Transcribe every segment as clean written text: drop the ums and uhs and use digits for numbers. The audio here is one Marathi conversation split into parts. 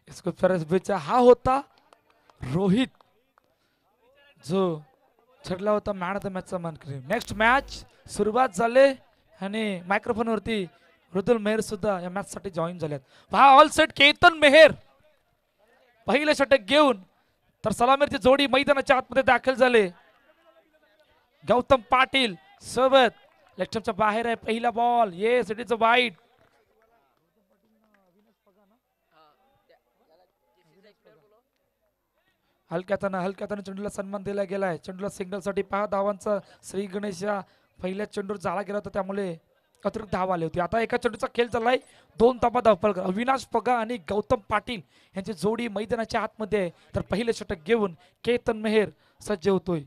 इसको शुभेच्छा। हा होता रोहित जो ठरला होता मॅन ऑफ द मॅचचा मानकरी। नेक्स्ट मॅच सुरुवात झाले आणि मायक्रोफोन वरती मृदुल मेहर सुद्धा या मॅच साठी जॉईन झाल्यात। पहा ऑल सेट केतन मेहर पहिलं षटक घेऊन तर सलामीरची जोडी मैदानाच्या आतमध्ये दाखल झाले। गौतम पाटील सोबत लेफ्टच्या बाहेर आहे पहिला ball. Yes it is a wide. हलक्याताना चेंडूला सन्मान दिला गेलाय। चेंडूला सिंगल साठी पहा धावांचा श्री गणेश या पहिल्या चेंडूवर जाळा गेला होता त्यामुळे अतिरिक्त धाव आली होती। आता एका चेंडूचा खेळ चाललाय। दोन धावा धावफलक अविनाश पगा आणि गौतम पाटील यांची जोडी मैदानाच्या आतमध्ये आहे। तर पहिले षटक घेऊन केतन मेहर सज्ज होतोय।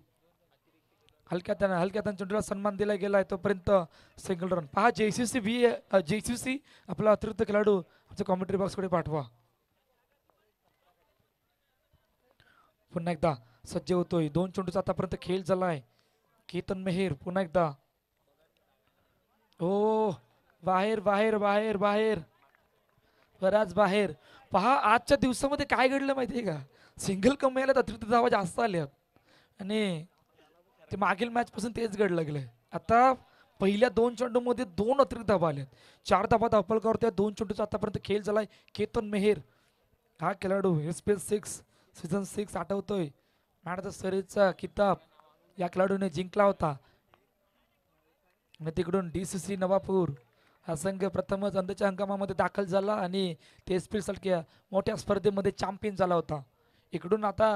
हलक्याताना चेंडूला सन्मान दिला गेलाय तोपर्यंत सिंगल रन। पहा जेसीसी आपला अतिरिक्त खेळाडू आमच्या कॉमेंट्री बॉक्स कडे पाठवा। पुन्हा एकदा सज्ज होतोय। दोन चेंडूचा आतापर्यंत खेळ झालाय। केतन मेहर पुन्हा एकदा ओ बाहेर बाहेर बाहेर बाहेर बराच बाहेर। पहा आजच्या दिवसामध्ये काय घडलं माहितीये का, सिंगल कमी आल्यात अतिरिक्त धावा जास्त आल्यात आणि ते मागील मॅच पासून तेच घड लागलंय। आता पहिल्या दोन चेंडूमध्ये दोन अतिरिक्त धावा आल्यात। 4 धावा धावफलकावरती दोन चेंडूचा आतापर्यंत खेळ झालाय। केतन मेहर हा खेळाडू SP6 सीझन 6 आठवतोय मॅन ऑफ द सिरीजचा किताब या खेळाडूने जिंकला होता। आणि तिकडून DCC नवापूर हा संघ प्रथमच अंदाच्या हंगामामध्ये दाखल झाला आणि ते SP सारख्या मोठ्या स्पर्धेमध्ये चॅम्पियन झाला होता। इकडून आता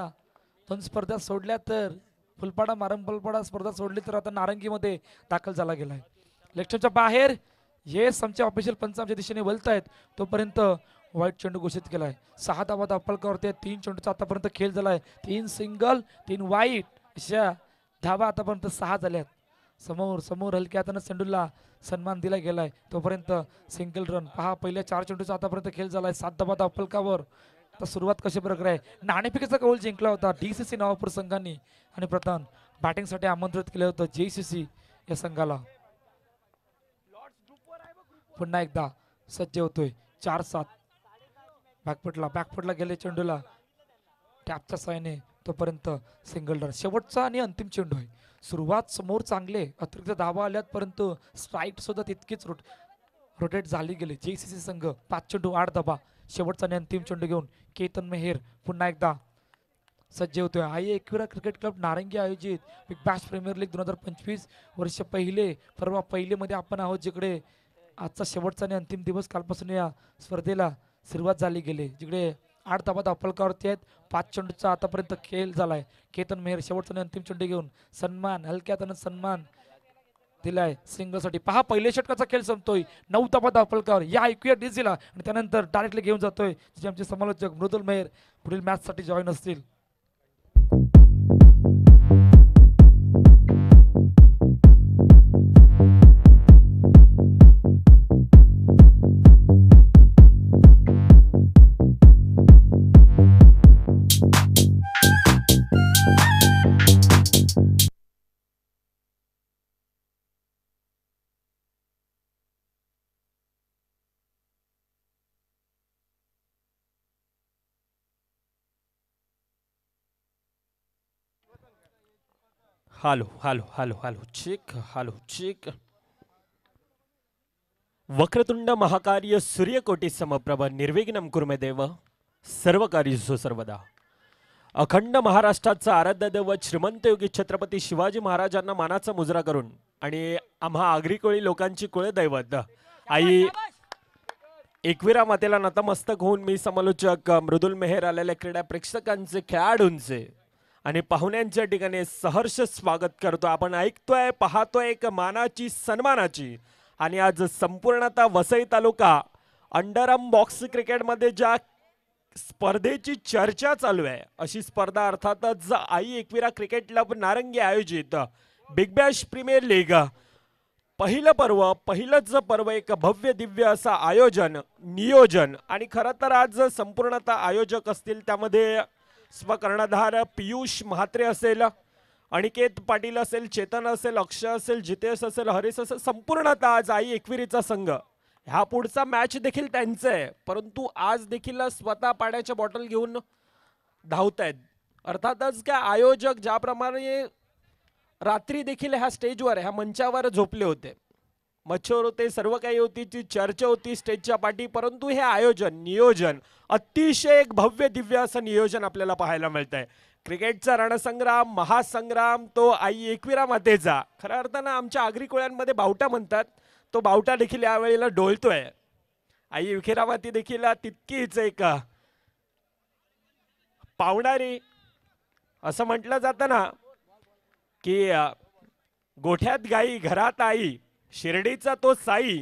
2 स्पर्धा सोडल्या तर फुलपाडा मारंपलपाडा स्पर्धा सोडली तर आता नारंगीमध्ये दाखल झाला गेलाय। लेफ्टच्या बाहेर येस आमच्या ऑफिशियल पंच आमच्या दिशेने बोलतायत तोपर्यंत वाईट चेंडू घोषित केलाय। 6 धावा धावफलकावरती 3 चेंडूचा आतापर्यंत खेळ झालाय। 3 सिंगल 3 वाईट अशा धावा आतापर्यंत 6 झाल्यात। समोर हलक्या हाताने चेंडूला सन्मान दिला गेलाय तोपर्यंत सिंगल रन। पहा पहिल्या 4 चेंडूचा आतापर्यंत खेळ झालाय। 7 धावा धावफलकावर आता सुरुवात कशा प्रकारे आहे। नाणेफेकीचा कौल जिंकला होता DCC नवापूर संघाने आणि प्रथम बॅटिंगसाठी आमंत्रित केलं होतं JCC या संघाला। पुन्हा एकदा सज्ज होतोय 4-7 बॅकफुटला गेले चेंडूला टॅपच्या साहाय्याने तोपर्यंत सिंगल रन। शेवटचा आणि अंतिम चेंडू आहे। सुरुवात समोर चांगले अतिरिक्त धावा आल्यात परंतु स्ट्राईक सुद्धा तितकीच रोटेट झाली गेली। JCC संघ 5 चेंडू 8 धावा शेवटचा आणि अंतिम चेंडू घेऊन केतन मेहर पुन्हा एकदा सज्ज होतोय। एकविरा क्रिकेट क्लब नारंगी आयोजित बिग बॅश प्रीमियर लीग 2025 वर्ष पहिली मध्ये आपण आहोत जिकडे आजचा शेवटचा आणि अंतिम दिवस कालपासून या स्पर्धेला सुरुवात झाली गेली जिकडे 8 धावा धावफलकावरती आहेत। 5 चेंडूचा आतापर्यंत खेळ झालाय। केतन मेहर शेवटचा आणि अंतिम चेंडू घेऊन हलक्यात सन्मान दिलाय सिंगलसाठी। पहा पहिल्या षटकाचा खेळ संपतोय 9 धावा धावफलकावर। या ऐकूया डीसीला आणि त्यानंतर डायरेक्टली घेऊन जातोय जे आमचे समालोचक मृदुल मेहर पुढील मॅच साठी जॉईन असतील। Hello hello hello hello check hello check. वक्रतुंड महाकार्य सूर्यकोटी समप्रभ निर्विघ्नं कुर्मे देव सर्वकार्येषु सर्वदा। अखंड महाराष्ट्राचा आराध्य दैवत श्रीमंत योगी छत्रपती शिवाजी महाराजांना मानाचा मुजरा करून आणि आम्हा आगरी कोळी लोकांची कुळदैवत आई एकविरा मातेला नतमस्तक होऊन मी समालोचक मृदुल मेहर आलेल्या क्रीडा प्रेक्षकांचे खेळाडूंचे आणि पाहुण्यांच्या ठिकाणी सहर्ष स्वागत करतो। आपण ऐकतोय पाहतोय एक मानाची सन्मानाची आणि आज संपूर्णतः वसई तालुका अंडरआर्म बॉक्स क्रिकेटमध्ये ज्या स्पर्धेची चर्चा चालू आहे अशी स्पर्धा अर्थातच आई एकविरा क्रिकेट क्लब नारंगी आयोजित बिग बॅश प्रीमियर लीग पहिलंच पर्व एक भव्य दिव्य असं आयोजन नियोजन आणि खरं तर आज संपूर्णतः आयोजक असतील त्यामध्ये स्वकर्णधार पियुष म्हात्रे असेल, अनिकेत पाटील असेल, चेतन असेल, अक्षय असेल, जितेश असेल, हरीश असेल, संपूर्णतः आज आई एकविरीचा संघ ह्या पुढचा मॅच देखील त्यांचं आहे, परंतु आज देखील स्वतः पाण्याच्या बॉटल घेऊन धावतायत. अर्थातच काय आयोजक ज्याप्रमाणे रात्री देखील ह्या स्टेजवर ह्या मंचावर झोपले होते, मच्छर होते, सर्व काही होती, ती चर्चा होती स्टेजच्या पाठी, परंतु हे आयोजन नियोजन अतिशय एक भव्य दिव्य असं नियोजन आपल्याला पाहायला मिळतंय. क्रिकेटचा रणसंग्राम महासंग्राम तो आई एकविरा मातेचा, खऱ्या अर्थानं आमच्या आगरी कोळ्यांमध्ये बावटा म्हणतात, तो बावटा देखील यावेळेला डोलतोय. आई एकविरा माती देखील तितकीच एक पावणारी असं म्हटलं जातं ना की गोठ्यात गाई घरात आई, शिर्डीचा तो साई,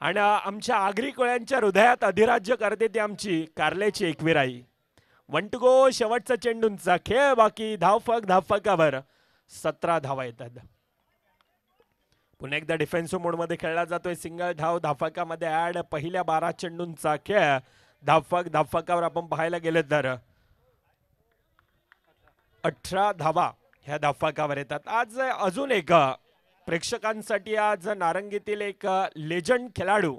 आणि आमच्या आगरी कोळ्यांच्या हृदयात अधिराज्य करते ती आमची कारल्याची एकविराई. 1 to go, शेवटचा चेंडूंचा खेळ बाकी, धावफकावर 17 धावा येतात. पुन्हा एकदा डिफेन्सिव्ह मोडमध्ये खेळला जातोय. सिंगल धावफकामध्ये ऍड. पहिल्या 12 चेंडूंचा खेळ धावफकावर आपण पाहायला गेलं तर 18 धावा ह्या धावफकावर येतात. आज अजून एक प्रेक्षकांसाठी आज नारंगीतील एक लेजंड खेळाडू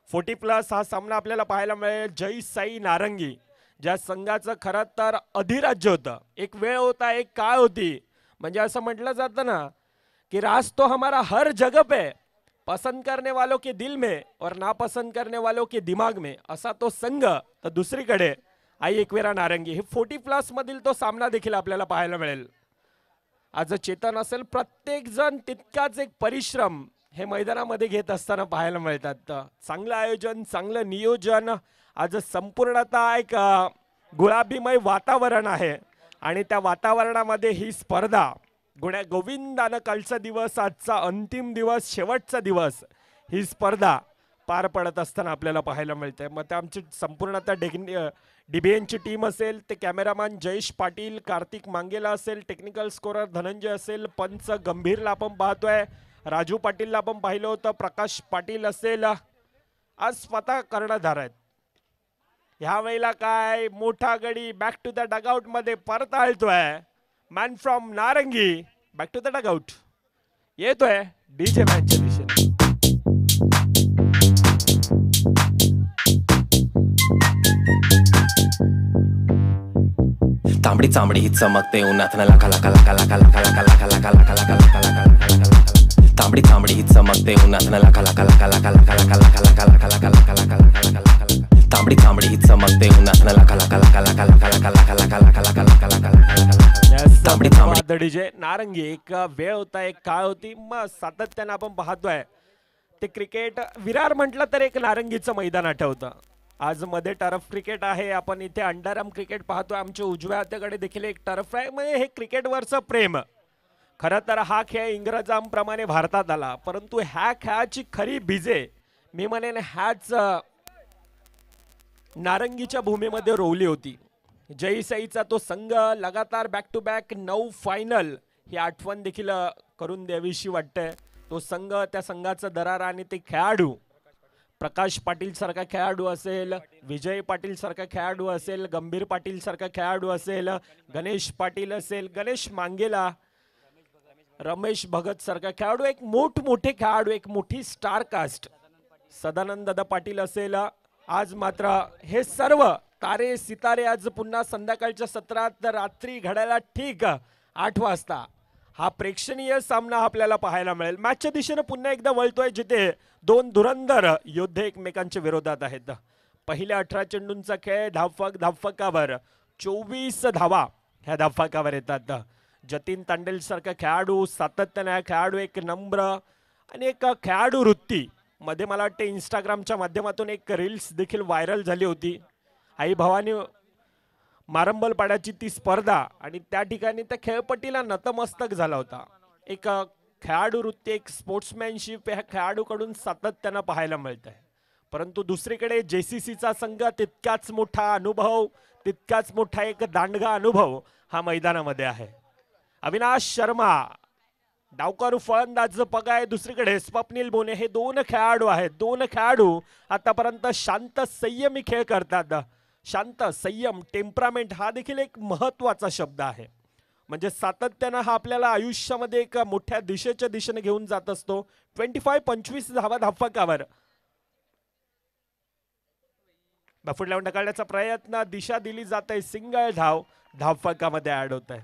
40+ हा सामना आपल्याला पाहायला मिळेल. जय साई नारंगी, ज्या संघाचं खरं तर अधिराज्य होतं. एक वेळ होता, एक काळ होती, म्हणजे असं म्हटलं जातं ना कि राज तो हमारा हर जगह पे, पसंद करने वालों के दिल में और नापसंद करने वालों के दिमाग में, असा तो संघ. तर दुसरीकडे आई एकविरा नारंगी, हे 40+ मधील तो सामना देखील आपल्याला पाहायला मिळेल. आज चेतन असेल, प्रत्येक जण तितकाच एक परिश्रम हे मैदानामध्ये घेत असताना पाहायला मिळतात. चांगलं आयोजन, चांगलं नियोजन. आज संपूर्णतः एक गुलाबीमय वातावरण आहे आणि त्या वातावरणामध्ये ही स्पर्धा गुण्या गोविंदानं कालचा दिवस, आजचा अंतिम दिवस, शेवटचा दिवस, ही स्पर्धा पार पडत असताना आपल्याला पाहायला मिळते. मग ते आमची संपूर्णतः डीबीएनची टीम असेल, ते कॅमेरामॅन जयेश पाटील, कार्तिक मांगेला असेल, टेक्निकल स्कोरर धनंजय असेल, पंच गंभीरला आपण पाहतोय, राजू पाटीलला आपण पाहिलं होतं, प्रकाश पाटील असेल, आज स्वतः कर्णधार आहेत. ह्या वेळेला काय मोठा गडी बॅक टू द डगआउट मध्ये परत आलतोय. मॅन फ्रॉम नारंगी बॅक टू द डगआउट येतोय डीजे मॅनच्या दिशेने. तांबडी चांबडी ही चमकते उन्हात लाखा लाखा लाखा लाखा लाखा लाखा लाखा लाखा लाखा लाखा लाखा लाखा. तांबडी चांबडी ही चमकते उन्हात लाखा लाखा लाखा लाखा लाखा लाखा लाखा लाखा लाखा लाखा लाखा लाखा लाखा लाखा. तांबडी चांबडी ही चमकते उन्हात लाखा लाखा लाखा लाखा लाखा लाखा लाखा लाखा लाखा लाखा लाखा लाखा लाखा. तांबडी चांबडी डीजे नारंगी, एक वेळ होता, एक काळ होती, मग सातत्याने आपण पाहतोय ते क्रिकेट. विरार म्हटलं तर एक नारंगीचं मैदान आठवतं. आज मध्ये टर्फ क्रिकेट आहे, आपण इथे अंडरआर्म क्रिकेट पाहतोय. आमच्या उजव्या हाताकडे देखील एक टर्फ आहे. म्हणजे हे क्रिकेटवरचं प्रेम. खरं तर हा खेळ इंग्रजांप्रमाणे भारतात आला, परंतु ह्या खेळाची खरी बीजे मी म्हणेन ह्याच नारंगीच्या भूमीमध्ये रोवली होती. जय साईचा तो संघ, लगातार बॅक टू बॅक 9 फायनल, ही आठवण देखील करून द्यावीशी वाटते. तो संघ, त्या संघाचा दरारा आणि ते खेळाडू, प्रकाश पाटील सारखा खेळाडू असेल, विजय पाटील सारखा खेळाडू असेल, गंभीर पाटील सारखा खेळाडू असेल, गणेश पाटील असेल, गणेश मांगेला, रमेश भगत सारखा खेळाडू, एक मोठमोठे खेळाडू, एक मोठी स्टार कास्ट, सदानंद दादा पाटील असेल. आज मात्र हे सर्व तारे सितारे आज पुन्हा संध्याकाळच्या सत्रात रात्री घडायला ठीक 8 वाजता हा प्रेक्षणीय सामना आपल्याला पाहायला मिळेल. मॅचच्या दिशेने पुन्हा एकदा वळतोय, जिथे 2 धुरंधर योद्धे एकमेकांच्या विरोधात आहेत. पहिल्या 18 चेंडूंचा खेळ, धावफकावर 24 धावा ह्या धावफकावर येतात. जतीन तांडेल सारखा खेळाडू, सातत्याने खेळाडू, एक नम्र आणि एक खेळाडू वृत्ती. मध्ये मला वाटते इंस्टाग्रामच्या माध्यमातून एक रील्स देखील व्हायरल झाली होती. आई भवानी मारंबलपाड्याची ती स्पर्धा, आणि त्या ठिकाणी त्या खेळपट्टीला नतमस्तक झाला होता. एक खेळाडू वृत्ती, एक स्पोर्ट्समॅनशिप ह्या खेळाडूकडून सातत्यानं पाहायला मिळत आहे. परंतु दुसरीकडे जेसीसीचा संघ, तितकाच मोठा अनुभव, तितकाच मोठा एक दांडगा अनुभव हा मैदानामध्ये आहे. अविनाश शर्मा डावकारू फलंदाज पगाय, दुसरीकडे स्वप्नील बोने, हे 2 खेळाडू आहेत. 2 खेळाडू आतापर्यंत शांत संयमी खेळ करतात. शांत, संयम, टेम्परामेंट हा देखील एक महत्वाचा शब्द आहे. म्हणजे सातत्यानं हा आपल्याला आयुष्यामध्ये एक मोठ्या दिशेच्या दिशेने घेऊन जात असतो. 25 धावा धावफकावर बफूट लावून ढकलण्याचा प्रयत्न, दिशा दिली जाते, सिंगल धाव धावफलकामध्ये ऍड होत आहे.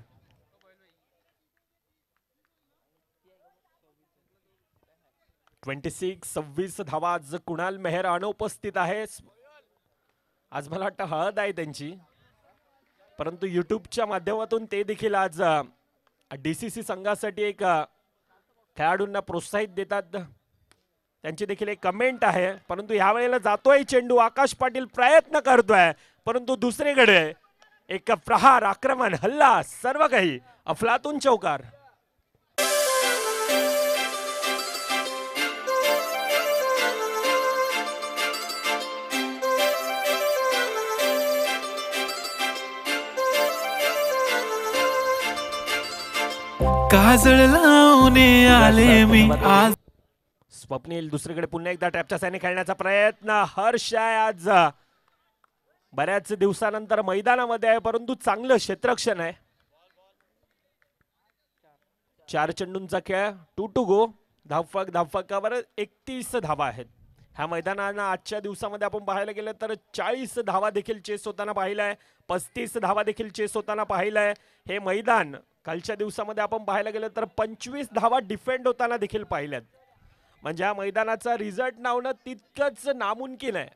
(26) 26 धावा. आज कुणाल मेहर अनुपस्थित आहे. आज मला वाटतं हळद आहे त्यांची, परंतु युट्यूबच्या माध्यमातून ते देखील आज DCC संघासाठी एक खेळाडूंना प्रोत्साहित देतात. त्यांची देखील एक कमेंट आहे. परंतु ह्या वेळेला जातोय चेंडू, आकाश पाटील प्रयत्न करतोय, परंतु दुसरीकडे एक प्रहार, आक्रमण, हल्ला, सर्व काही अफलातून चौकार. काजळ लावणे आले मी आज. स्वप्नील दुसरीकडे पुन्हा एकदा ट्रॅपच्या साईने खेळण्याचा प्रयत्न. हर्ष आहे आज बऱ्याच दिवसानंतर मैदानामध्ये आहे, परंतु चांगलं क्षेत्ररक्षण आहे. 4 चेंडूंचा खेळ, 2 to go. धावफलकावर 31 धावा आहेत. ह्या मैदानाला आजच्या दिवसामध्ये आपण पाहायला गेलं तर 40 धावा देखील चेस होताना पाहिलाय, 35 धावा देखील चेस होताना पाहिलाय. हे मैदान कालच्या दिवसामध्ये आपण पाहायला गेलं तर 25 धावा डिफेंड होताना देखील पाहिल्यात. म्हणजे या मैदानाचा रिझल्ट लावणं तितकंच नामुमकिन आहे.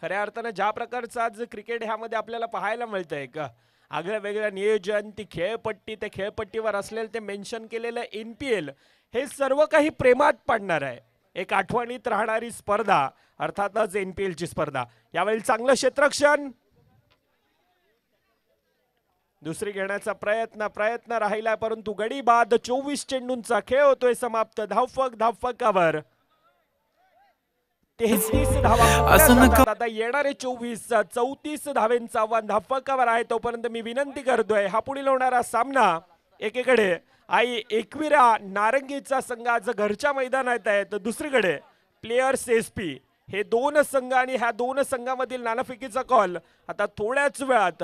खऱ्या अर्थानं ज्या प्रकारचं आज क्रिकेट ह्यामध्ये आपल्याला पाहायला मिळतंय का, आगळं वेगळं नियोजन, ती खेळपट्टी, त्या खेळपट्टीवर असलेलं ते मेन्शन केलेलं NPL, हे सर्व काही प्रेमात पडणार आहे. एक आठवणीत राहणारी स्पर्धा, अर्थातच NPL ची स्पर्धा. यावेळी चांगलं क्षेत्ररक्षण, दुसरी घेण्याचा प्रयत्न राहिला, परंतु गडी बाद. 24 चेंडूंचा खेळ होतोय समाप्त. धावफलकावर 33 धावा. आता येणारे 24 34 धावेंचं आव्हान धावफलकावर आहे. तोपर्यंत मी विनंती करतोय, हा पुढील होणारा सामना एकीकडे आई एकविरा नारंगीचा संघ आज घरच्या मैदानात आहे, तर दुसरीकडे प्लेयर्स SP हे 2 संघ, आणि ह्या 2 संघामधील नाणेफेकीचा कॉल आता थोड्याच वेळात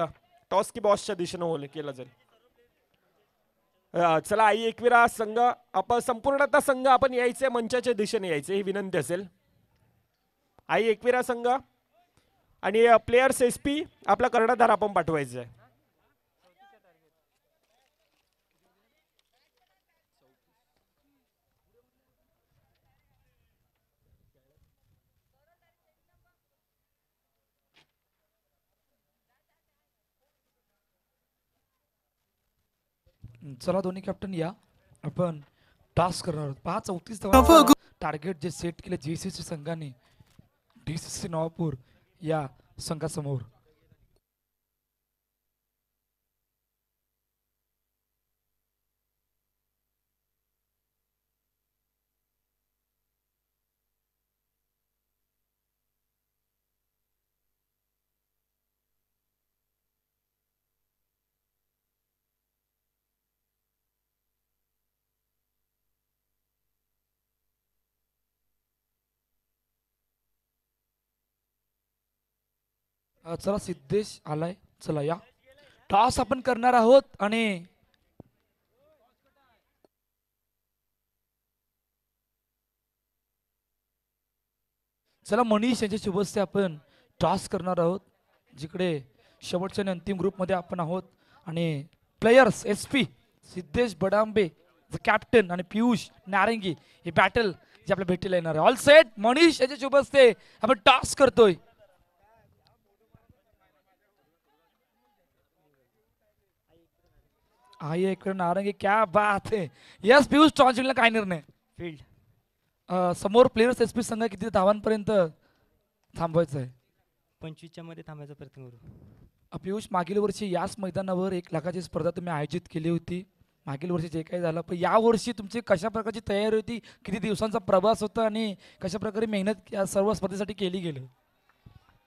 टॉस की बॉसच्या दिशेने केला जाईल. चला आई एकविरा संघ, आपण संपूर्णतः संघ आपण यायचे, मंचाच्या दिशेने यायचे, ही विनंती असेल. आई एकविरा संघ आणि प्लेयर्स SP आपला कर्णधार आपण पाठवायचा आहे. चला दोन्ही कॅप्टन या, आपण टास्क करणार आहोत. 34 धावा टार्गेट जे सेट केले JCC संघाने DCC नवापूर या संघासमोर. चला सिद्धेश आलाय, चला या. टॉस आपण करणार आहोत आणि चला मनीष यांच्या शुभ हस्ते आपण टॉस करणार आहोत, जिकडे शेवटच्या आणि अंतिम ग्रुपमध्ये आपण आहोत. आणि प्लेयर्स SP सिद्धेश बडांबे कॅप्टन आणि पियुष नारंगी हे बॅटल जे आपल्या भेटीला येणार आहे. All set. मनीष यांच्या शुभ हस्ते आपण टॉस करतोय. आइए इकडे नारंगी, क्या बात है. यस पियुष, टॉस जिंकला काय निर्णय? फील्ड. समोर प्लेयर्स SP संघ किती धावांपर्यंत थांबवायचं आहे? 25च्या मध्ये थांबायचा प्रयत्न करू. पियुष, मागील वर्षी याच मैदानावर 1 लाखाची स्पर्धा तुम्ही आयोजित केली होती. मागील वर्षी जे काही झालं, पण या वर्षी तुमची कशा प्रकारची तयारी होती, किती दिवसांचा प्रवास होता आणि कशा प्रकारे मेहनत या सर्व स्पर्धेसाठी केली गेली?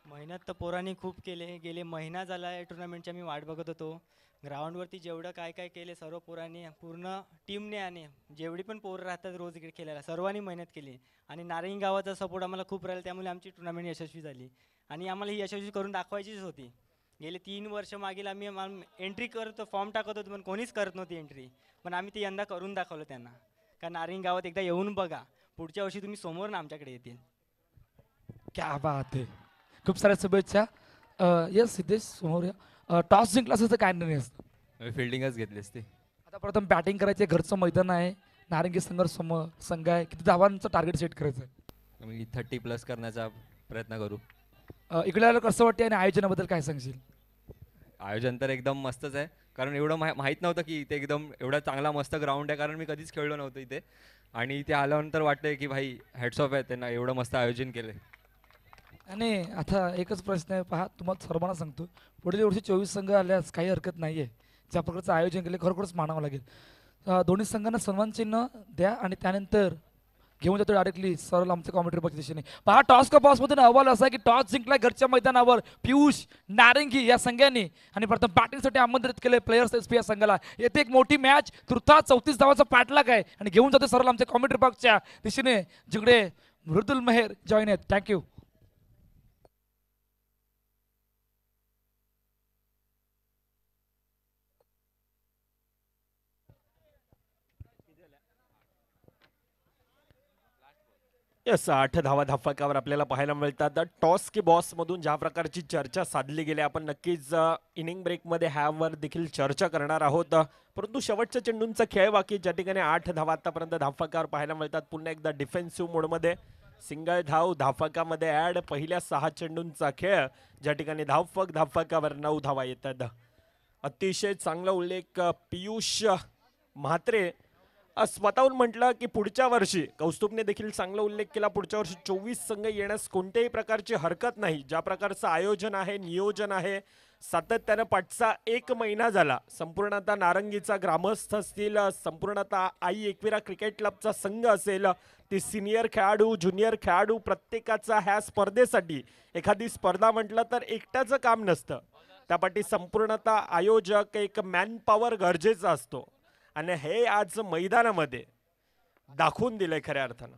मेहनत तर पोरांनी खूप गेले महिना झाला आहे टुर्नामेंटच्या मी वाट बघत होतो. ग्राउंडवरती जेवढं काय काय केले सर्व पोरांनी, पूर्ण टीमने, आणि जेवढी पण पोरं राहतात रोज इकडे खेळायला, सर्वांनी मेहनत केली. आणि नारंगी गावाचा सपोर्ट आम्हाला खूप राहिला, त्यामुळे आमची टुर्नामेंट यशस्वी झाली. आणि आम्हाला ही यशस्वी करून दाखवायचीच होती. गेले 3 वर्ष मागील आम्ही एंट्री करतो, फॉर्म टाकत होतो, पण कोणीच करत नव्हती एंट्री. पण आम्ही ती यंदा करून दाखवलं त्यांना. का नारंगी गावात एकदा येऊन बघा, पुढच्या वर्षी तुम्ही समोर ना आमच्याकडे येतील. क्या बात आहे. खूप साऱ्या शुभेच्छा. येस सिद्धेश समोर या. टॉस जिंकला असं काय निर्णय असतं? फिल्डिंगच घेतली असती. आता प्रथम बॅटिंग करायचे, घरचं मैदान आहे, नारंगी संघ आहे, किती धावांचं टार्गेट सेट करायचं आहे? मी 30+ करण्याचा प्रयत्न करू. इकडे आलं कसं वाटते आणि आयोजनाबद्दल काय सांगशील? आयोजन तर एकदम मस्तच आहे, कारण एवढं माहीत नव्हतं की इथे एकदम एवढा चांगला मस्त ग्राउंड आहे, कारण मी कधीच खेळलो नव्हतो इथे. आणि इथे आल्यानंतर वाटतंय की भाई हॅट्स ऑफ आहे त्यांना, एवढं मस्त आयोजन केलं. आणि आता एकच प्रश्न आहे, पहा तुम्हाला सर्वांना सांगतो, पुढील वर्षी 24 संघ आल्यास काही हरकत नाही आहे. ज्या प्रकारचं आयोजन केलं खरोखरच मानावं लागेल. दोन्ही संघांना सन्मान चिन्ह द्या आणि त्यानंतर घेऊन जातो डायरेक्टली सरळ आमच्या कॉमेंट्री बॉक्स दिशेने. पहा टॉस का बॉक्समधून अहवाल असा आहे की टॉस जिंकला घरच्या मैदानावर पियुष नारंगी या संघाने आणि प्रथम बॅटिंगसाठी आमंत्रित केले प्लेयर्स एसपी या संघाला. येथे एक मोठी मॅच, तुर्तास 34 धावाचा पाठलाग आहे आणि घेऊन जातो सरळ आमच्या कॉमेंट्री बॉक्सच्या दिशेने, जिकडे मृदुल मेहर जॉईन आहेत. थँक्यू. यस 8 धावा धाफकावर आपल्याला पाहायला मिळतात. टॉस की बॉस मधून ज्या प्रकारची चर्चा साधली गेली, आपण नक्कीच इनिंग ब्रेकमध्ये ह्यावर देखील चर्चा करणार आहोत. परंतु शेवटच्या चेंडूंचा खेळ बाकी, ज्या ठिकाणी 8 धावा आतापर्यंत धाफकावर पाहायला मिळतात. पुन्हा एकदा डिफेन्सिव्ह मोडमध्ये सिंगल धाव धाफकामध्ये ऍड. पहिल्या 6 चेंडूंचा खेळ, ज्या ठिकाणी धाफकावर 9 धावा येतात. अतिशय चांगला उल्लेख पियुष म्हात्रे स्वतःहून म्हटलं की पुढच्या वर्षी, कौस्तुभने देखील चांगला उल्लेख केला, पुढच्या वर्षी 24 संघ येण्यास कोणत्याही प्रकारची हरकत नाही. ज्या प्रकारचं आयोजन आहे, नियोजन आहे, सातत्यानं पाठचा 1 महिना झाला. संपूर्णतः नारंगीचा ग्रामस्थ असतील, संपूर्णतः आई एकविरा क्रिकेट क्लबचा संघ असेल, ती सिनियर खेळाडू, ज्युनियर खेळाडू, प्रत्येकाचा ह्या स्पर्धेसाठी, एखादी स्पर्धा म्हटलं तर एकट्याचं काम नसतं, त्यापाठी संपूर्णतः आयोजक, एक मॅन पॉवर गरजेचा असतो. आणि हे आज मैदानामध्ये दाखवून दिलंय खऱ्या अर्थानं.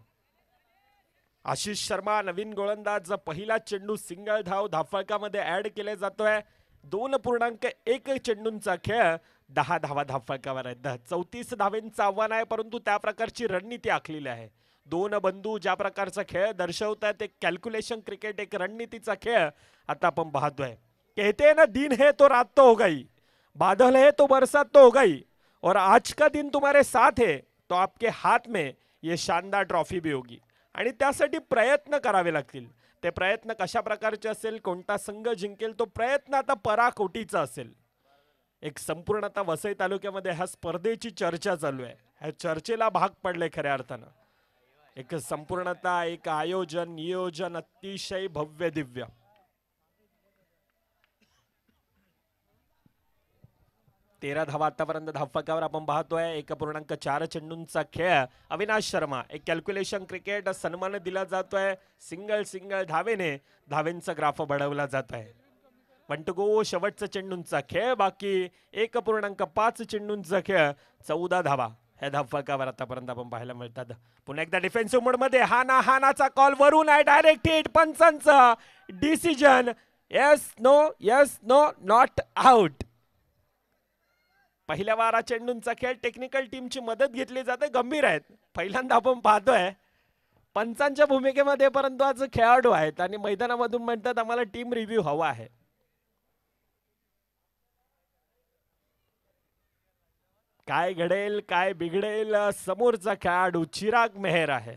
आशिष शर्मा नवीन गोलंदाज, पहिला चेंडू सिंगल धाव धाफकामध्ये ऍड केले जातोय. 2.1 चेंडूंचा खेळ, 10 धावा धाफकावर आहेत. 34 धावेंचं आव्हान आहे, परंतु त्या प्रकारची रणनीती आखलेली आहे. 2 बंधू ज्या प्रकारचा खेळ दर्शवतात, एक कॅल्क्युलेशन क्रिकेट, एक रणनीतीचा खेळ आता आपण पाहतोय. कहते ना दिन है तो रात तो होगा ही, बादल है तो बरसात तो होगा ही, और आज का दिन तुम्हारे साथ है तो आपके हाथ में ये शानदार ट्रॉफी भी होगी. आणि त्यासाठी प्रयत्न करावे लागतील. ते प्रयत्न कशा प्रकारचे असेल, कोणता संघ जिंकेल, तो प्रयत्न आता पराकोटीचा असेल. एक संपूर्णतः वसई तालुक्यामध्ये ह्या स्पर्धेची चर्चा चालू आहे. ह्या चर्चेला भाग पडले खऱ्या अर्थानं. एक संपूर्णतः एक आयोजन, नियोजन अतिशय भव्य दिव्य. तेरा धावा आतापर्यंत धाफकावर आपण पाहतोय. 1.4 चेंडूंचा खेळ. अविनाश शर्मा, एक कॅल्क्युलेशन क्रिकेट, सन्मान दिला जातोय. सिंगल धावेने धावेंचा ग्राफ बढवला जात आहे. 1 to go. शेवटचा चेंडूंचा खेळ बाकी. 1.5 चेंडूंचा खेळ, 14 धावा ह्या धाफकावर आतापर्यंत आपण पाहायला मिळतात. पुन्हा एकदा डिफेन्सिव्ह मोड मध्ये हानाचा कॉल वरून आहे. डायरेक्ट हिट, पंचांचा decision yes no not out. पहिल्या 12 चेंडूंचा खेळ, टेक्निकल टीमची मदत घेतली जाते, गंभीर आहेत. पहिल्यांदा आपण पाहतोय पंचांच्या भूमिकेमध्ये, परंतु आज खेळाडू आहेत आणि मैदानामधून म्हणतात आम्हाला टीम रिव्ह्यू हवा आहे. काय घडेल, काय बिघडेल, समोरचा खेळाडू चिराग मेहर आहे.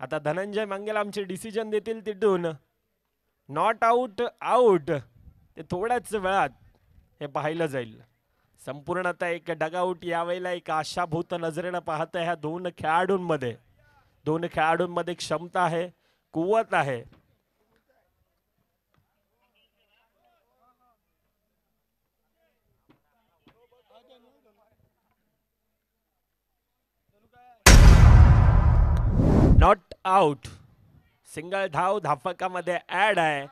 आता धनंजय मंगेल आमचे डिसिजन देतील तिथून. नॉट आउट ते थोड्याच वेळात हे पाहिलं जाईल. संपूर्णतः एक डगआउट यावेळेला एक आशाभूत नजरेनं पाहत ह्या दोन खेळाडूंमध्ये क्षमता आहे, कुवत आहे. नॉट आउट, सिंगल धाव धाफकामध्ये ऍड आहे.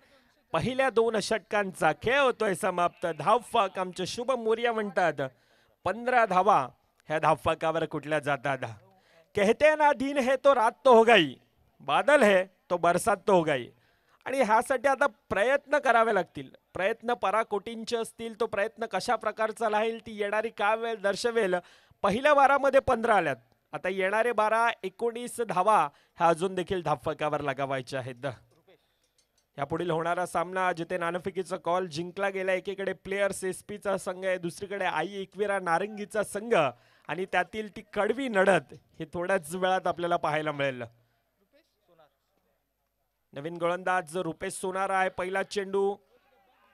पहिल्या 2 षटकांचा खेळ होतोय समाप्त. धावफक आमचे शुभम मोरिया म्हणतात 15 धावा ह्या धावफकावर कुठल्या जातात. कहते ना दिन है तो रात तो होगाई, बादल है तो बरसात तो होगाई. आणि ह्यासाठी आता प्रयत्न करावे लागतील. प्रयत्न पराकोटींचे असतील. तो प्रयत्न कशा प्रकारचा राहील ती येणारी काय वेळ दर्शवेल. पहिल्या 12 15 आल्यात. आता येणारे 12 19 धावा ह्या अजून देखील धावफकावर लगावायच्या आहेत. यापुढील होणारा सामना जिथे नाणेफेकीचा कॉल जिंकला गेला, एकीकडे प्लेयर्स एसपीचा संघ आहे, दुसरीकडे आई एकविरा नारंगीचा संघ, आणि त्यातील ती कडवी लढत हे थोड्याच वेळात आपल्याला पाहायला मिळेल. नवीन गोलंदाज रुपेश सोनार आहे. पहिला चेंडू,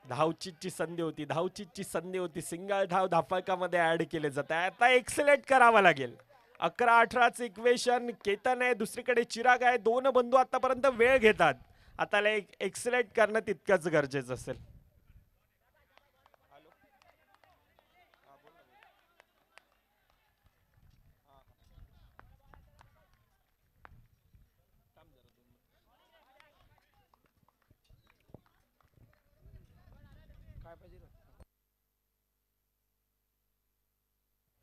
धावचीची संधी होती, धावचीची संधी होती, सिंगल धाव धाफकामध्ये ऍड केले जात आहे. आता एक्सेलेट करावा लागेल. 11-18 इक्वेशन. केतन आहे, दुसरीकडे चिराग आहे. दोन बंधू आतापर्यंत वेळ घेतात. आता एक्सेलेट करणं तितकंच गरजेचं असेल.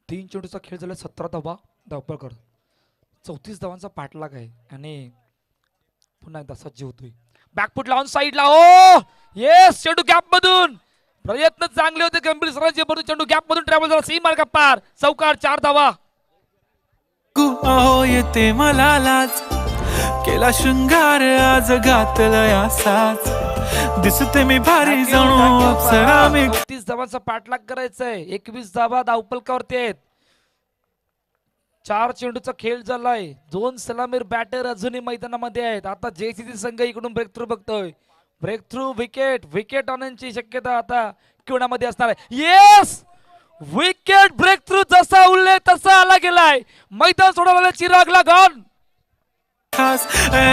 तीन चेंडूचा खेळ झाला, 17 धावा धावपळकर, 34 धावांचा पाठलाग आहे आणि पुन्हा एकदा सज्ज होतोय. बॅकफुट लावून साईडला. ओ येस, चेंडू गॅप मधून, प्रयत्न चांगले होते गंभीर सरांचे, परंतु चेंडू गॅप मधून ट्रॅव्हल झाला. सीम मार्क पार, चौकार, 4 धावा. अहो येते मला लाज, केला शृंगार आज घातलाय असाच, दिसते मी भारी जणू अप्सरा मी. 30 धावांचा पाठलाग करायचंय. 21 धावा धावपलकावरती आहेत. 4 चेंडूचा खेळ झालाय. 2 सलामीर बॅटर अजूनही मैदानामध्ये आहेत. आता जेसीसी संघ इकडून ब्रेक थ्रू बघतोय. ब्रेक थ्रू, विकेट आणण्याची शक्यता आता किवणामध्ये असणार आहे. येस, विकेट ब्रेक थ्रू, जसा उल्लेख तसा आला गेलाय. मैदान सोडवलेला चिरागला गॉन. खास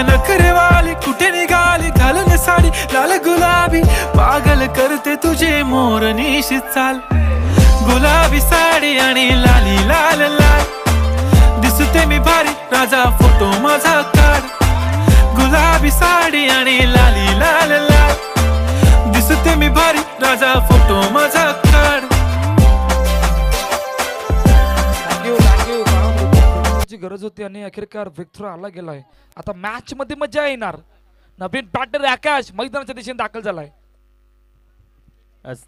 नखरेवाली कुठे निघाली, घालून साडी लाल गुलाबी, पागल करते तुझे मोरनीशी चाल. गुलाबी साडी आणि लाली लाल लाल, दिसते मी भारी राजा फोटो माझा काढ. गुलाबी साडी आणि लाली लाल लाल, दिसते मी भारी राजा फोटो माझा काढ. ची गरज होती आणि अखेरकार ब्रेक थ्रू आला गेलाय. आता मॅच मध्ये मजा येणार. नवीन बॅटर आकाश मैदानाच्या दिशेने दाखल झालाय.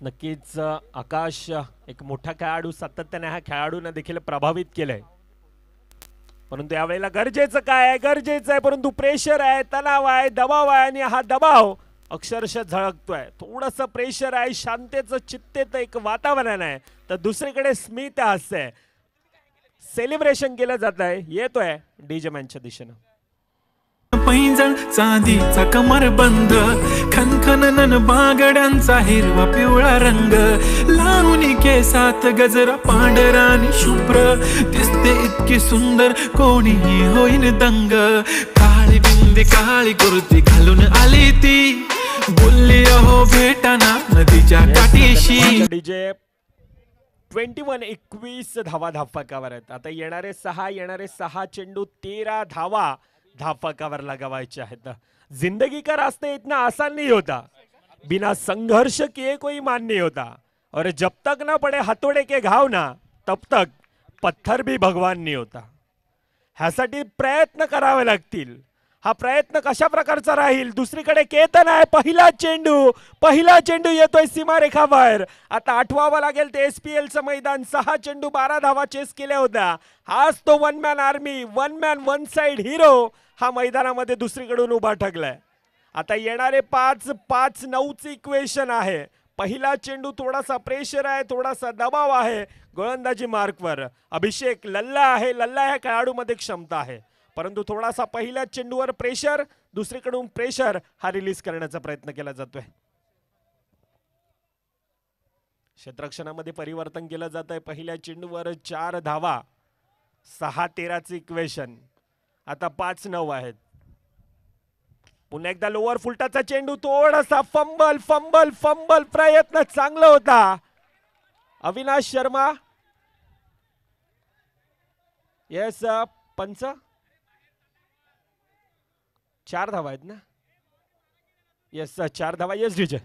नक्कीच आकाश एक मोठा खेळाडू, सातत्याने ह्या खेळाडूंना देखील प्रभावित केलंय. परंतु यावेळेला गरजेचं काय आहे, गरजेचं आहे, परंतु प्रेशर आहे, तणाव आहे, दबाव आहे, आणि हा दबाव अक्षरशः झळकतोय. थोडंसं प्रेशर आहे, शांततेचं चित्तेचं एक वातावरण आहे, तर दुसरीकडे स्मित हास्य, सेलिब्रेशन केलं जात आहे. येतोय डीजे मॅनच्या दिशेनं. पैंजण चांदीचा कमरबंद, खनखनन बांगड्यांचा हिरवा पिवळा रंग, लावणी केसात गजरा पांढरा आणि शुभ्र, दिसते इतकी सुंदर कोणीही होईन दंग. काळी बिंदी काळी कुर्ती घालून आली ती, बोलली अहो भेटाना नदीच्या काठीशी. डीजे 21 धावा धावफलकावर आहेत. आता येणारे 6 चेंडू 13 धावा धावफलकावर लगावायचे आहेत. जिंदगी का रास्ता इतना आसान नहीं होता, बिना संघर्ष किए कोई मान नहीं होता, और जब तक ना पड़े हथौड़े के घाव ना तब तक पत्थर भी भगवान नहीं होता. ह्यासाठी प्रयत्न करावे लागतील. हा प्रयत्न कशा प्रकारचा राहील. दुसरीकडे केतन आहे. पहिला चेंडू येतोय सीमारेखावर. आता आठवावं लागेल ते SPL चं मैदान. 6 चेंडू 12 धावा चेस केल्या होत्या. हाच तो one man army, one man one side hero हा मैदानामध्ये दुसरीकडून उभा ठगलाय. आता येणारे 5-9चं इक्वेशन आहे. पहिला चेंडू थोडासा प्रेशर आहे, थोडासा दबाव आहे. गोलंदाजी मार्कवर अभिषेक लल्ला आहे. लल्ला ह्या खेळाडूमध्ये क्षमता आहे, परंतु थोडासा पहिल्या चेंडूवर प्रेशर, दुसरीकडून प्रेशर हा रिलीज करण्याचा प्रयत्न केला जातोय. क्षेत्ररक्षणामध्ये परिवर्तन केलं जात आहे. पहिल्या चेंडूवर 4 धावा, 6-13चं इक्वेशन. आता 5-9 आहेत. पुन्हा एकदा लोअर फुलटाचा चेंडू, थोडासा फंबल, प्रयत्न चांगला होता. अविनाश शर्मा, येस पंच, 4 धावा आहेत ना. येस 4 धावा. Yes DJ.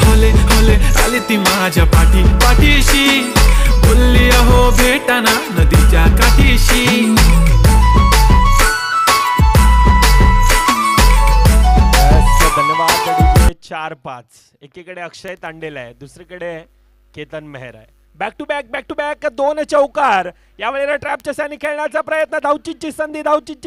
होले होले आली ती माझ्या पाठीशी, बोलली अहो भेटाना नदीच्या काठीशी. धन्यवाद. 4-5. एकीकडे अक्षय तांडेल आहे, दुसरीकडे केतन मेहर आहे. बॅक टू बॅक 2 चौकार. यावेळेला ट्रॅपच्या सॅनी खेळण्याचा प्रयत्न. धावचीची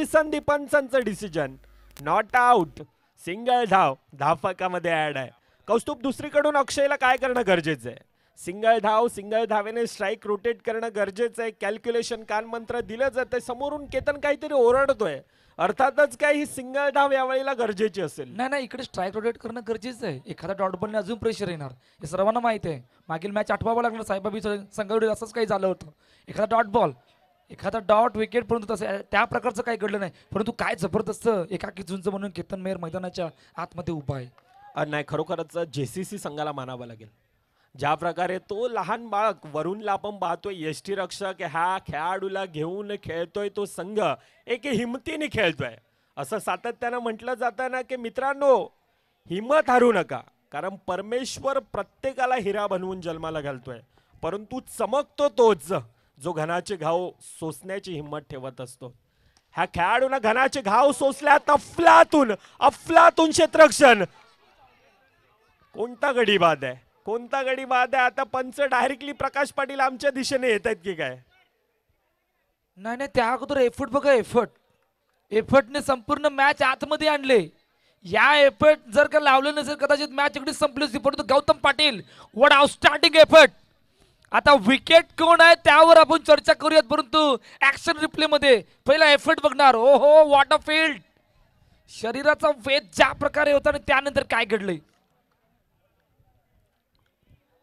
संधी, पंचांचं डिसिजन नॉट आउट. सिंगल धाव धावफलकामध्ये ऍड आहे. कौस्तुभ, दुसरीकडून अक्षयला काय करणं गरजेचं आहे? सिंगल धावेने स्ट्राईक रोटेट करणं गरजेचं आहे. कॅल्क्युलेशन कानमंत्र दिलं जातंय. समोरून केतन काहीतरी ओरडतोय. अर्थातच काय ही सिंगल धाव यावेळेला गरजेची असेल. नाही, इकडे स्ट्राईक रोटेट करणं गरजेचं आहे. एखादा डॉट बॉलने अजून प्रेशर येणार, हे सर्वांना माहित आहे. मागील मॅच आठवावं लागणार साईबाबी संघावर असंच काही झालं होतं. एखादा डॉट विकेट, परंतु तसं त्या प्रकारचं काही घडलं नाही. परंतु काय जबरदस्त एकाकी झुंज म्हणून केतन मेहर मैदानाच्या आतमध्ये उभा आहे. नाही, खरोखरच JCC संघाला मानावं लागेल. ज्या प्रकारे तो लहान बाळक वरुणला आपण पाहतोय यष्टीरक्षक ह्या खेळाडूला घेऊन खेळतोय, तो संघ एक हिमतीने खेळतोय. असं सातत्यानं म्हटलं जातं ना की मित्रांनो, हिम्मत हारू नका, कारण परमेश्वर प्रत्येकाला हिरा बनवून जन्माला घालतोय. परंतु चमकतो तोच जो घनाचे घाव सोसण्याची हिंमत ठेवत असतो. ह्या खेळाडूंना घनाचे घाव सोसल्यात. अफलातून क्षेत्ररक्षण. कोणता गडी बाद आहे, कोणता गडी बाद आहे. आता पंच डायरेक्टली प्रकाश पाटील आमच्या दिशेने येत आहेत की काय? नाही, त्या अगोदर एफर्ट बघा. एफर्टने संपूर्ण मॅच आतमध्ये आणले. या एफर्ट जर का लावलं नसेल कदाचित मॅच इकडे संपली असती. परंतु Gautam Patil, what outstanding effort. आता विकेट कोण आहे त्यावर आपण चर्चा करूयात, परंतु ऍक्शन रिप्ले मध्ये पहिला एफर्ट बघणार. ओहो, व्हॉट अ फील्ड. शरीराचा वेध ज्या प्रकारे होता आणि त्यानंतर काय घडलंय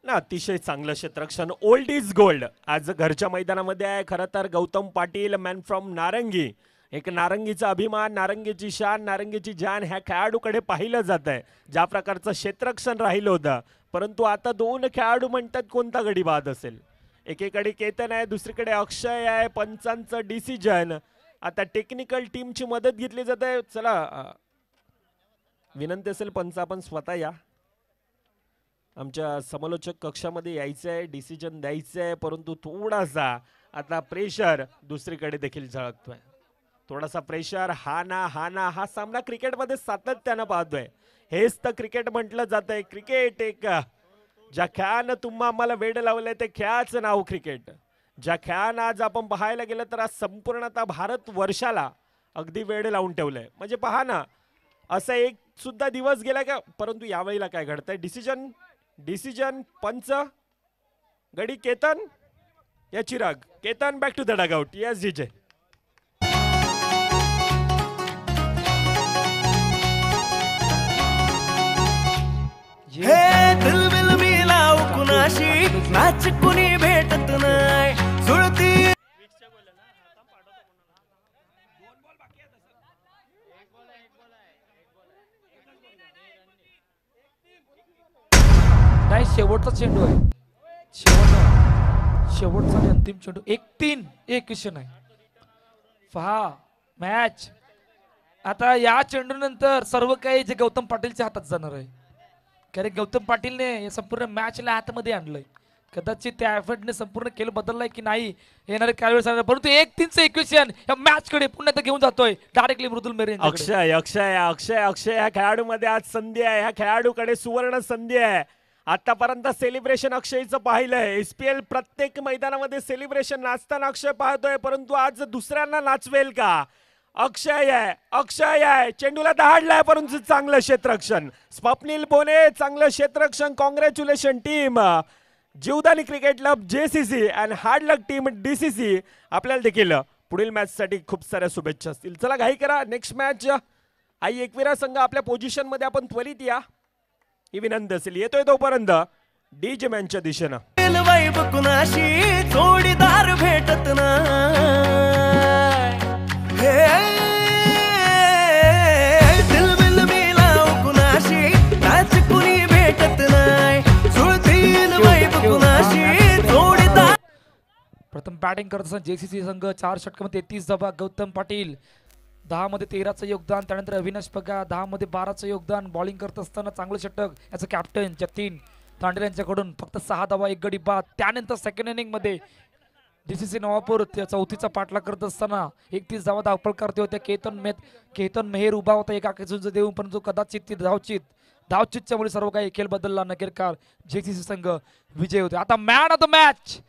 ना, अतिशय चांगलं क्षेत्ररक्षण. ओल्ड इज गोल्ड आज घरच्या मैदानामध्ये आहे. खरं तर गौतम पाटील, मॅन फ्रॉम नारंगी, एक नारंगीचा अभिमान, नारंगीची शान, नारंगीची जान ह्या खेळाडूकडे पाहिलं जात आहे. ज्या प्रकारचं क्षेत्ररक्षण राहिलं होतं, परंतु आता दोन खेळाडू म्हणतात कोणता गडी बाद असेल. एकीकडे केतन आहे, दुसरीकडे अक्षय आहे. पंचांचं डिसिजन. आता टेक्निकल टीमची मदत घेतली जाते. चला, विनंती असेल पंच आपण स्वतः या. आमच्या समालोचक कक्षामध्ये यायचं आहे, डिसिजन द्यायचं आहे. परंतु थोडासा आता प्रेशर दुसरीकडे देखील झळकतोय. थोडासा प्रेशर. हा सामना क्रिकेटमध्ये सातत्यानं पाहतोय. हेच तर क्रिकेट म्हटलं जातंय. क्रिकेट एक ज्या खेळानं तुम्हा आम्हाला वेड लावलंय ते खेळाचं नाव क्रिकेट. ज्या खेळानं आज आपण पाहायला गेलं तर आज संपूर्णतः भारत वर्षाला अगदी वेड लावून ठेवलंय. म्हणजे पहा ना, असा एक सुद्धा दिवस गेला का? परंतु यावेळेला काय घडतंय? डिसिजन पंच गडी केतन या Chirag. Ketan back to the dugout. Yes DJ. हे दिलबिल मिलाव कुणाशी नाच कुणी भेटत नाही सुळती. नाही, शेवटचा चेंडू आहे. शेवटचा आणि अंतिम चेंडू. 1-3 विषय आहे. पहा मॅच. आता या चेंडू नंतर सर्व काही जे गौतम पाटीलच्या हातात जाणार आहे. कारण गौतम पाटीलने या संपूर्ण मॅचला हातामध्ये आणलंय. कदाचित त्या एफर्टने संपूर्ण खेळ बदललाय की नाही येणारे काही वेळ सांगणार. परंतु 1-3चं इक्वेशन या मॅच कडे पुन्हा एकदा घेऊन जातोय डायरेक्टली मृदुल मेहर. अक्षय ह्या खेळाडूमध्ये आज संधी आहे. ह्या खेळाडूकडे सुवर्ण संधी आहे. आतापर्यंत सेलिब्रेशन अक्षयचं पाहिलंय. SPL प्रत्येक मैदानामध्ये सेलिब्रेशन नाचताना अक्षय पाहतोय, परंतु आज दुसऱ्यांना नाचवेल का? अक्षय आहे. चेंडूला दहाडलाय, परंतु चांगलं क्षेत्ररक्षण. स्वप्नील बोने, चांगलं क्षेत्ररक्षण. Congratulation team Jivdani cricket club JCC and hard luck team DCC. आपल्याला देखील पुढील मॅच साठी खूप साऱ्या शुभेच्छा असतील. चला घाई करा. नेक्स्ट मॅच आई एकविरा संघ आपल्या पोझिशन मध्ये आपण त्वरित या ही विनंती असेल. येतोय तोपर्यंत डीजे मॅनच्या दिशेनं. वाईब कुणाशी जोडीदार भेटत नाही. दिलबिल मिलाव कुणाशी नाच कुणी भेटत नाही सुळतील वाईब कुणाशी जोडीदार. प्रथम बॅटिंग करत असताना JCC संघ 4 षटकामध्ये 33 धावा. गौतम पाटील 10 मध्ये 13चं योगदान. त्यानंतर अविनाश पगा 10 मध्ये 12चं योगदान. बॉलिंग करत असताना चांगलं षटक याचं कॅप्टन जतीन तांडेल यांच्याकडून फक्त 6 धावा 1 गडी बाद. त्यानंतर सेकंड इनिंग मध्ये DCC नवापूर चौथीचा पाठलाग करत असताना 31 धावा धावपळ करते होते. केतन मेहर उभा होता एका झुंज देऊन, परंतु कदाचित ती धावचितच्या मुळे सर्व काही खेळ बदलला. नगरकार JCC संघ विजय होते. आता man of the match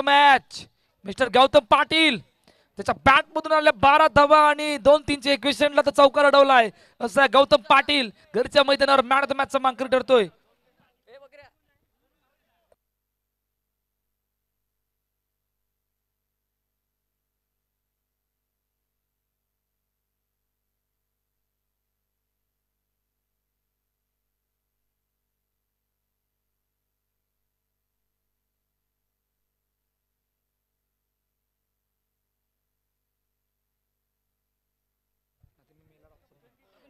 match mister Gautam Patil त्याच्या बॅट मधून आल्या 12 धावा आणि 2-3चे इक्वेशनला तर चौकार अडवलाय. असं गौतम पाटील घरच्या मैदानावर मॅन ऑफ द मॅचचा मानकरी ठरतोय.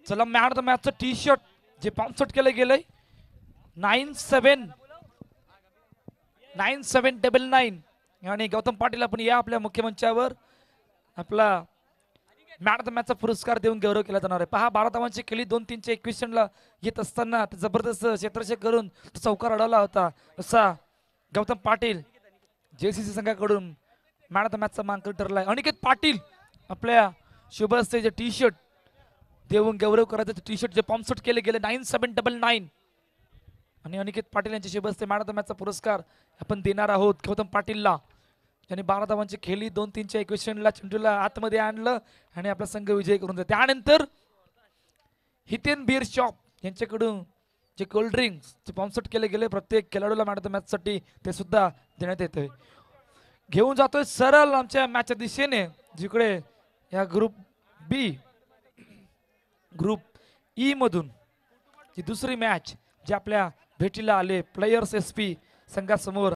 चला मॅन ऑफ द मॅचचं टी शर्ट जे स्पॉन्सर केलं गेलंय 9799 आणि गौतम पाटील आपण या आपल्या मुख्यमंचावर आपला मॅन ऑफ द मॅचचा पुरस्कार देऊन गौरव केला जाणार आहे. पहा 12 धावांची केली 2-3चे 21 येत असताना जबरदस्त क्षेत्रक्षक करून चौकार अडवला होता. असा गौतम पाटील JCC संघाकडून मॅन ऑफ द मॅचचा मानकरी ठरलाय. अनिकेत पाटील आपल्या शुभ हस्ते जे टी शर्ट देऊन गौरव करायचं टी शर्ट जे स्पॉन्सर केले गेले 9799 आणि अनिकेत पाटील यांच्या शुभ हस्ते मॅन ऑफ द मॅचचा पुरस्कार आपण देणार आहोत गौतम पाटीलला, ज्यांनी 12 धावांची खेळली 2-3च्या इक्वेशनला चेंडूला आतमध्ये आणलं आणि आपला संघ विजय करून दिला. त्यानंतर हितेन बिअर शॉप यांच्याकडून जे कोल्ड ड्रिंक्स स्पॉन्सर केले गेले प्रत्येक खेळाडूला मॅन ऑफ द मॅच साठी ते सुद्धा देण्यात येतंय. घेऊन जातोय सरळ आमच्या मॅचच्या दिशेने जिकडे या ग्रुप ई मधून जी दुसरी मॅच जी आपल्या भेटीला आले प्लेयर्स SP संघासमोर